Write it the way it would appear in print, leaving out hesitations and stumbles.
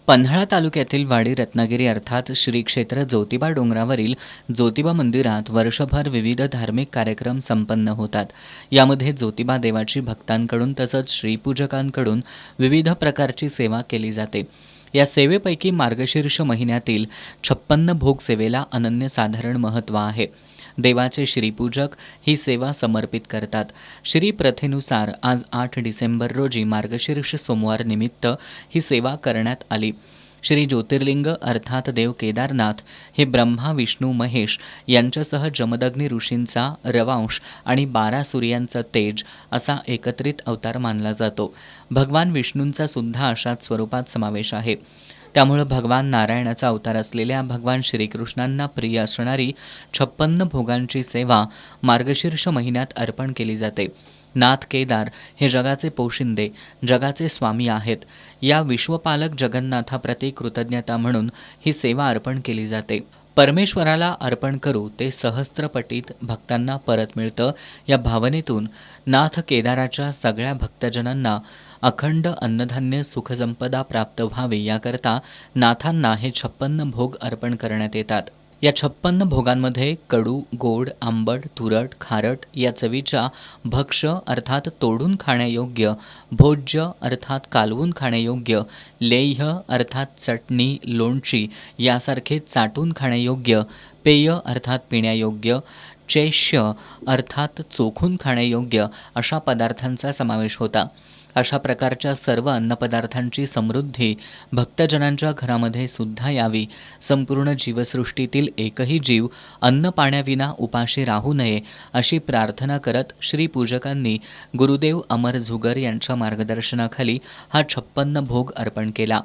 पन्हाळा तालुक्यातील वाडी रत्नागिरी अर्थात श्री क्षेत्र ज्योतिबा डोंगरावरील ज्योतिबा मंदिरात वर्षभर विविध धार्मिक कार्यक्रम संपन्न होतात. यामध्ये ज्योतिबा देवाची भक्तांकडून तसंच श्रीपूजकांकडून विविध प्रकारची सेवा केली जाते. या सेवेपैकी मार्गशीर्ष महिन्यातील 56 भोग सेवेला अनन्यसाधारण महत्त्व आहे. देवाचे श्रीपूजक ही सेवा समर्पित करतात. श्री प्रथेनुसार आज 8 डिसेंबर रोजी मार्गशीर्ष सोमवार निमित्त ही सेवा करण्यात आली. श्री ज्योतिर्लिंग अर्थात देव केदारनाथ हे ब्रह्मा विष्णू महेश यांच्यासह जमदग्नी ऋषींचा रवांश आणि 12 सूर्यांचा तेज असा एकत्रित अवतार मानला जातो. भगवान विष्णूंचा सुद्धा अशाच स्वरूपात समावेश आहे. त्यामुळे भगवान नारायणाचा अवतार असलेल्या भगवान श्रीकृष्णांना प्रिय असणारी 56 भोगांची सेवा मार्गशीर्ष महिन्यात अर्पण केली जाते. नाथ केदार हे जगाचे पोशिंदे, जगाचे स्वामी आहेत. या विश्वपालक जगन्नाथाप्रती कृतज्ञता म्हणून ही सेवा अर्पण केली जाते. परमेश्वराला अर्पण करू ते सहस्त्रपटीत भक्तांना परत मिळतं. या भावनेतून नाथ केदाराच्या सगळ्या भक्तजनांना अखंड अन्नधान्य सुखसंपदा प्राप्त व्हावी याकरता नाथांना हे 56 भोग अर्पण करण्यात येतात. या 56 भोगांमध्ये कडू, गोड, आंबट, तुरट, खारट या चवीच्या भक्ष्य अर्थात तोडून खाण्यायोग्य, भोज्य अर्थात कालवून खाण्यायोग्य, लेह्य अर्थात चटणी, लोणची यासारखे चाटून खाण्यायोग्य, पेय अर्थात पिण्यायोग्य, चैष्य अर्थात चोखून खाण्यायोग्य अशा पदार्थांचा समावेश होता. अशा प्रकारच्या सर्व अन्नपदार्थांची समृद्धी भक्तजनांच्या घरामध्ये सुद्धा यावी. संपूर्ण जीवसृष्टीतील एकही जीव अन्न पाण्याविना उपाशी राहू नये अशी प्रार्थना करत श्रीपूजकांनी गुरुदेव अमर झुगर यांच्या मार्गदर्शनाखाली हा 56 भोग अर्पण केला.